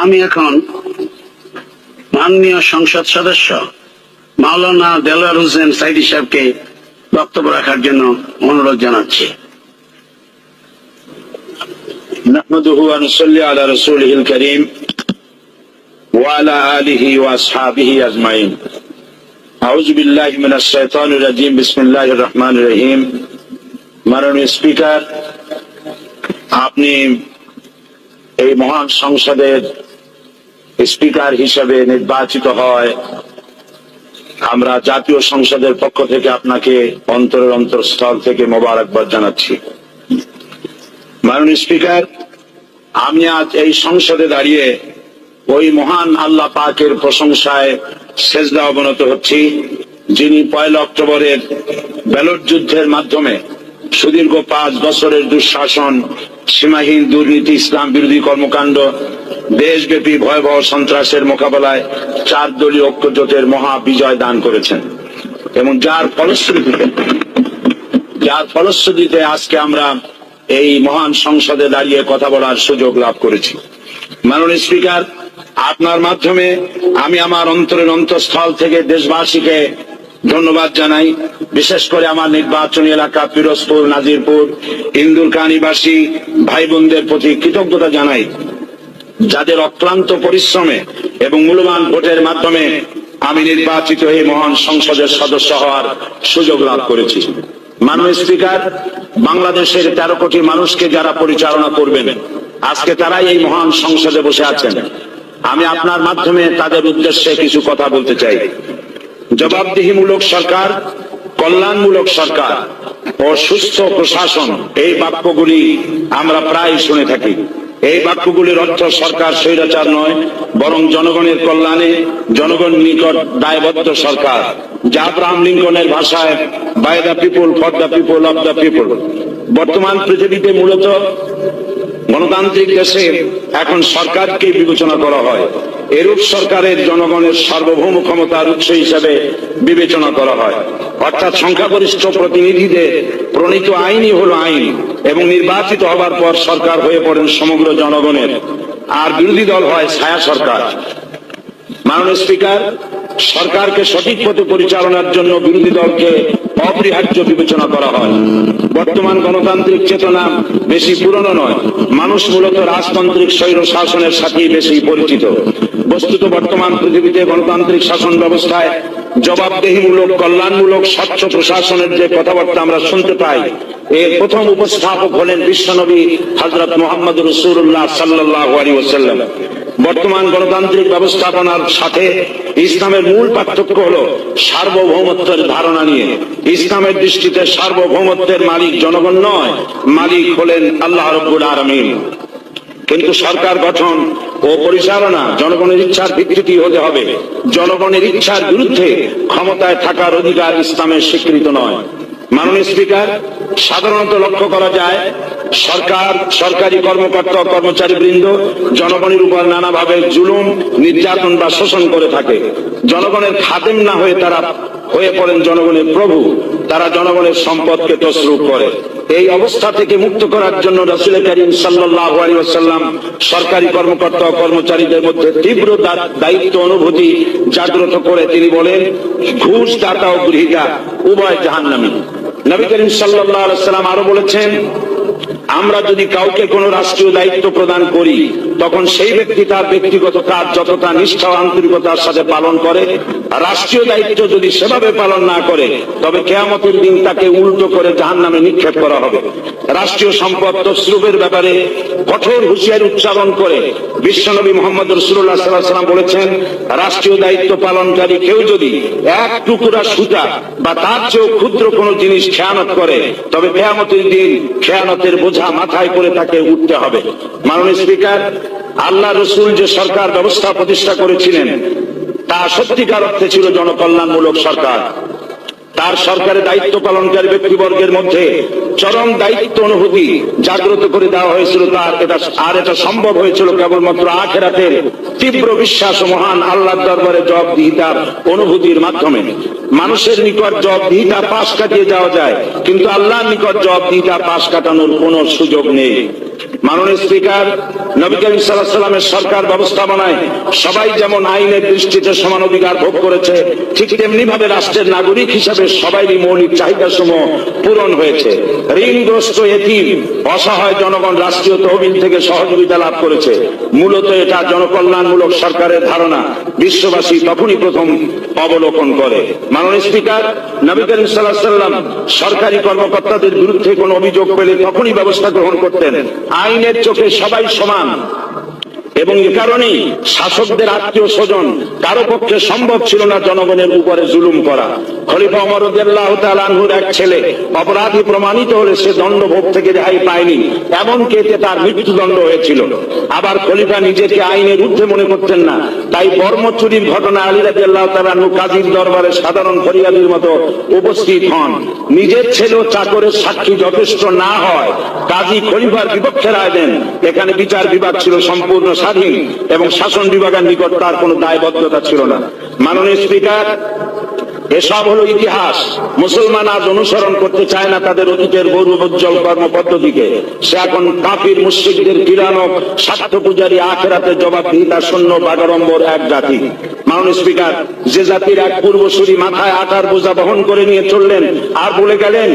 আমি এখন মাননীয় সংসদ সদস্য মাওলানা দেলোয়ার হোসেন সাইদি সাহেবকে বক্তব্য রাখার জন্য অনুরোধ জানাচ্ছি। নাহমাদুহু ওয়া নুসাল্লি আলা রাসূলিহিল কারীম ওয়া আলা আলিহি ওয়া আসহাবিহি আজমাইন। আউযু বিল্লাহি মিনাশ শাইতানির রাজীম। বিসমিল্লাহির রহমানির রহিম। মাননীয় স্পিকার, আপনি এই মহান সংসদের স্পিকার হিসেবে নির্বাচিত হয় আমরা জাতীয় সংসদের পক্ষ থেকে আপনাকে অন্তরের অন্তঃস্থল থেকে মোবারকবাদ জানাচ্ছি। মাননীয় স্পিকার, আমি আজ এই সংসদে দাঁড়িয়ে ওই মহান আল্লাহ পাকের প্রশংসায় সেজদা অবনত হচ্ছি, যিনি 1 অক্টোবরের ব্যালট যুদ্ধের মাধ্যমে সুদীর্ঘ 5 বছরের দুঃশাসন, সীমাহীন দুর্নীতি, ইসলাম বিরোধী কর্মকাণ্ড, দেশব্যাপী ভয়াবহ সন্ত্রাসের মোকাবেলায় 4 দলীয় ঐক্যজোটের মহা বিজয় দান করেছেন এবং যার ফলশ্রুতিতে আজকে আমরা এই মহান সংসদে দাঁড়িয়ে কথা বলার সুযোগ লাভ করেছি। মাননীয় স্পিকার, আপনার মাধ্যমে আমি আমার অন্তরের অন্তঃস্থল থেকে দেশবাসীকে ধন্যবাদ জানাই। বিশেষ করে আমার নির্বাচনী এলাকা পিরোজপুর, নাজিরপুর, ইন্দুরকানীবাসী ভাই বোনদের প্রতি কৃতজ্ঞতা জানাই, যাদের অক্লান্ত পরিশ্রমে এবং মূল্যবান ভোটের মাধ্যমে আমি নির্বাচিত হয়ে মহান সংসদের সদস্য হওয়ার সুযোগ লাভ করেছি। মাননীয় স্পিকার, বাংলাদেশের 13 কোটি মানুষকে যারা পরিচালনা করবেন আজকে তারাই এই মহান সংসদে বসে আছেন। আমি আপনার মাধ্যমে তাদের উদ্দেশ্যে কিছু কথা বলতে চাই। জবাবদিহিমূলক সরকার, কল্যাণমূলক সরকার ও সুস্থ প্রশাসন, এই বাক্যগুলি আমরা প্রায় শুনে থাকি। এই বাক্যগুলির অর্থ সরকার স্বৈরাচার নয়, বরং জনগণের কল্যাণে জনগণ নিকট দায়বদ্ধ সরকার, যা আব্রাহাম লিঙ্কনের ভাষায় by the people, for the people, of the people. বর্তমান পৃথিবীতে মূলত গণতান্ত্রিক দেশে এখন সরকারকে বিবেচনা করা হয়। এরূপ সরকারের জনগণের সার্বভৌম ক্ষমতার উৎস হিসেবে বিবেচনা করা হয়, অর্থাৎ সংখ্যাগরিষ্ঠ প্রতিনিধিদের প্রণীত আইনই হলো আইন এবং নির্বাচিত হবার পর সরকার হয়ে পড়েন সমগ্র জনগণের, আর বিরোধী দল হয় ছায়া সরকার। মাননীয় স্পিকার, সরকারকে সঠিক পথে পরিচালনার জন্য বিরোধী দলকে অপরিহার্য বিবেচনা করা হয়। বর্তমান গণতান্ত্রিক চেতনা বেশি পুরনো নয়, মানুষ মূলত রাজতান্ত্রিক স্বৈর শাসনের সাথেই বেশি পরিচিত। বস্তুত বর্তমান পৃথিবীতে গণতান্ত্রিক শাসন ব্যবস্থায় জবাবদিহিমূলক, কল্যাণমূলক, স্বচ্ছ প্রশাসনের যে কথাবার্তা আমরা শুনতে পাই, এর প্রথম উপস্থাপক হলেন বিশ্বনবী হযরত মুহাম্মদ রাসূলুল্লাহ সাল্লাল্লাহু আলাইহি ওয়াসাল্লাম। বর্তমান গণতান্ত্রিক ব্যবস্থাপনার সাথে ইসলামের মূল পার্থক্য হলো সার্বভৌমত্বের ধারণা নিয়ে। ইসলামের দৃষ্টিতে সার্বভৌমত্বের মালিক জনগণ নয়, মালিক হলেন আল্লাহ রাব্বুল আলামিন। কিন্তু সরকার গঠন ও পরিচালনা জনগণের ইচ্ছার ভিত্তিতে হতে হবে। জনগণের ইচ্ছার বিরুদ্ধে ক্ষমতায় থাকার অধিকার ইসলামের স্বীকৃত নয়। মাননীয় স্পিকার, সাধারণত লক্ষ্য করা যায় সরকার, সরকারি কর্মকর্তা, কর্মচারী বৃন্দ জনগণের উপর নানাভাবে জুলুম, নির্যাতন বা শোষণ করে থাকে। জনগণের খাদেম না হয়ে তারা হয়ে পড়েন জনগণের প্রভু। তারা জনগণের সম্পদকে তসরুপ করে। এই অবস্থা থেকে মুক্ত করার জন্য রাসূল করিম সাল্লাল্লাহু আলাইহি ওয়াসাল্লাম সরকারি কর্মকর্তা ও কর্মচারীদের মধ্যে তীব্র দায়িত্ব অনুভূতি জাগ্রত করে তিনি বলেন, ঘুষ দাতা ও গৃহীতা উভয় জাহান্নামী। নবী করিম সাল্লাল্লাহু আলাইহি ওয়াসাল্লাম আরো বলেছেন, আমরা যদি কাউকে কোনো রাষ্ট্রীয় দায়িত্ব প্রদান করি তখন সেই ব্যক্তি তার ব্যক্তিগত কাজ যতটা নিষ্ঠা ও আন্তরিকতার সাথে পালন করে, রাষ্ট্রীয় দায়িত্ব যদি সেভাবে পালন না করে তবে কিয়ামতের দিন তাকে উল্টো করে জাহান্নামে নিক্ষেপ করা হবে। রাষ্ট্রীয় সম্পদ তসরুপের ব্যাপারে কঠোর হুঁশিয়ারি উচ্চারণ করে বিশ্বনবী মুহাম্মদ রাসূলুল্লাহ সাল্লাল্লাহু আলাইহি ওয়াসাল্লাম বলেছেন, রাষ্ট্রীয় দায়িত্ব পালনকারী কেউ যদি 1 টুকরা সুতা বা তার চেয়েও ক্ষুদ্র কোনো জিনিস খেয়ানত করে তবে কিয়ামতের দিন খেয়ানতের বোঝা মাথায় করে তাকে উঠতে হবে। মাননীয় স্পিকার, আল্লাহ রসুল যে সরকার ব্যবস্থা প্রতিষ্ঠা করেছিলেন তা সত্যিকার অর্থে ছিল জনকল্যাণমূলক সরকার। তার সরকারের দায়িত্ব পালনকারী ব্যক্তিবর্গের মধ্যে চরম দায়িত্ব অনুভূতি জাগ্রত করে দেওয়া হয়েছিল। এটা সম্ভব হয়েছিল কেবলমাত্র আখিরাতের তীব্র বিশ্বাস ও মহান আল্লাহর দরবারে জবাবদিহিতার অনুভূতির মাধ্যমে। মানুষের নিকট জবাবদিহিতা পাশ কাটিয়ে যাওয়া যায়, কিন্তু আল্লাহর নিকট জবাবদিহিতা পাশ কাটানোর কোনো সুযোগ নেই। মাননীয় স্পিকার, নবী করিম সাল্লাল্লাহু আলাইহি ওয়াসাল্লামের সরকার ব্যবস্থাপনায় সবাই যেমন আইনের দৃষ্টিতে সমান অধিকার ভোগ করেছে, ঠিক তেমনি ভাবে রাষ্ট্রের নাগরিক হিসাবে সবারই মৌলিক চাহিদাসমূহ পূরণ হয়েছে। ঋণগ্রস্ত এতিম অসহায় জনগণ রাষ্ট্রীয় তহবিল থেকে সহযোগিতা লাভ করেছে। মূলত এটা জনকল্যাণমূলক সরকারের ধারণা বিশ্ববাসী তখনই প্রথম অবলোকন করে। মাননীয় স্পিকার, নবী করিম সাল্লাল্লাহু আলাইহি ওয়াসাল্লাম সরকারি কর্মকর্তাদের বিরুদ্ধে কোনো অভিযোগ পেলে তখনই ব্যবস্থা গ্রহণ করতেন। আইনের চোখে সবাই সমান এবং এ কারণেই শাসকদের আত্মীয় স্বজন কারো পক্ষে সম্ভব ছিল না জনগণের উপরে জুলুম করা। খলিফা ওমর রাদিয়াল্লাহু তাআলা আনহুর এক ছেলে অপরাধী প্রমাণিত হলে সে দণ্ডভোগ থেকে রেহাই পায়নি, এমনকি এতে তার মৃত্যুদণ্ড হয়েছিল। আবার খলিফা নিজেকে আইনের ঊর্ধ্বে মনে করতেন না, তাই বর্ম চুরির ঘটনা আলী রাদিয়াল্লাহু তাআলা আনহু কাজীর দরবারে সাধারণ ফরিয়াদির মতো উপস্থিত হন। নিজের ছেলে ও চাকরের সাক্ষী যথেষ্ট না হয় কাজী খলিফার বিপক্ষে রায় দেন। এখানে বিচার বিভাগ ছিল সম্পূর্ণ স্বাধীন এবং শাসন বিভাগের নিকট তার কোনো দায়বদ্ধতা ছিল না। মাননীয় স্পিকার, এসব হলো ইতিহাস। মুসলমান আজ অনুসরণ করতে চায় না তাদের অতীতের গৌরবোজ্জ্বল কর্মপদ্ধতিকে। সে এখন কাফির মুশরিকদের কিরানক স্বার্থ পূজারী আখেরাতে জবাবদিহিতা শূন্য বাগাড়ম্বর এক জাতি। মাননীয় স্পিকার, যে জাতির এক পূর্বসূরি মাথায় আটার বোঝা বহন করে নিয়ে চললেন আর বলে গেলেন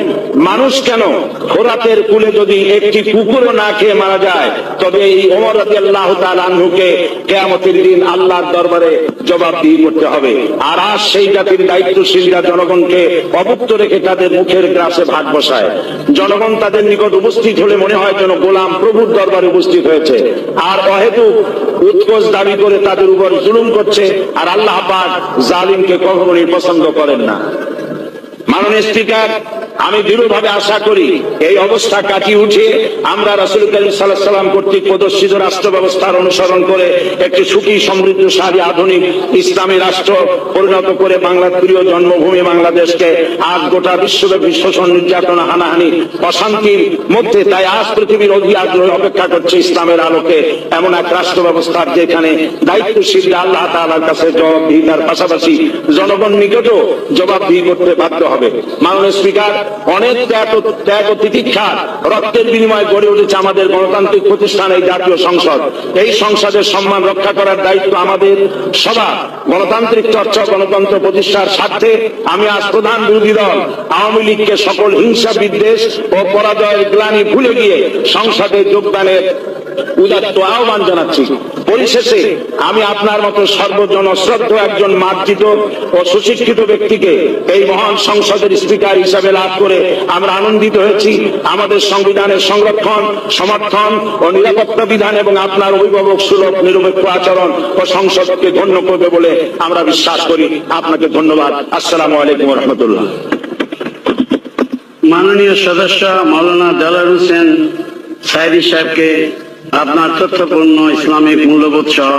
মানুষ কেন ফোরাতের কূলে যদি একটি কুকুরও না খেয়ে মারা যায়, তবে এই ওমর রাদিয়াল্লাহু তাআলা আনহুকে কিয়ামতের দিন আল্লাহর দরবারে জবাবদিহি করতে হবে। আর আজ সেই জাতির দায়িত্বশীলরা জনগণকে অভুক্ত রেখে তাদের মুখের গ্রাসে ভাগ বসায়। জনগণ তাদের নিকট উপস্থিত হলে মনে হয় যেন গোলাম প্রভুর দরবারে উপস্থিত হয়েছে, আর অহেতুক উৎকোচ দাবি করে তাদের উপর জুলুম করছে। আর আল্লাহ পাক জালিমকে কখনোই পছন্দ করেন না। মাননীয় স্পিকার, আমি দৃঢ়ভাবে আশা করি এই অবস্থা কাটিয়ে উঠে আমরা রাসূল করিম সাল্লাল্লাহু আলাইহি ওয়াসাল্লাম কর্তৃক প্রদর্শিত রাষ্ট্র ব্যবস্থার অনুসরণ করে একটি সুখী সমৃদ্ধশালী আধুনিক ইসলামী রাষ্ট্র পরিণত করে বাংলার প্রিয় জন্মভূমি বাংলাদেশকে আজ গোটা বিশ্বব্যাপী শোষণ, নির্যাতন, হানাহানি, অশান্তির মধ্যে তাই আজ পৃথিবীর অধি আগ্রহে অপেক্ষা করছে ইসলামের আলোকে এমন এক রাষ্ট্র ব্যবস্থার যেখানে দায়িত্বশীলরা আল্লাহ তাআলার কাছে জবাবদিহিতার পাশাপাশি জনগণ নিকটও জবাবদিহি করতে বাধ্য হবে। মাননীয় স্পিকার, অনেক ত্যাগ ও তিতিক্ষা রক্তের বিনিময়ে গড়ে উঠেছে আমাদের গণতান্ত্রিক প্রতিষ্ঠান এই জাতীয় সংসদ। এই সংসদের সম্মান রক্ষা করার দায়িত্ব আমাদের সবার। গণতান্ত্রিক চর্চা, গণতন্ত্র প্রতিষ্ঠার স্বার্থে আমি আজ প্রধান বিরোধী দল আওয়ামী লীগকে সকল হিংসা, বিদ্বেষ ও পরাজয়ের গ্লানি ভুলে গিয়ে সংসদে যোগদানের উদাত্ত আহ্বান জানাচ্ছি। পরিশেষে আমি আপনার মতো সর্বজনশ্রদ্ধ একজন মার্জিত ও সুশিক্ষিত ব্যক্তিকে এই মহান সংসদের স্পিকার হিসাবে লাভ করে আমরা আনন্দিত হয়েছি। আমাদের সংবিধানের সংরক্ষণ, সমর্থন ও নিরাপত্তা বিধান এবং আপনার অভিভাবক সুলভ নিরপেক্ষ আচরণ ও সংসদকে ধন্য করবে বলে আমরা বিশ্বাস করি। আপনাকে ধন্যবাদ। আসসালামু আলাইকুম ওয়া রাহমাতুল্লাহ। মাননীয় সদস্য মাওলানা দেলোয়ার হোসেন সাঈদী সাহেবকে আপনার তথ্যপূর্ণ ইসলামিক মূল্যবোধ সহ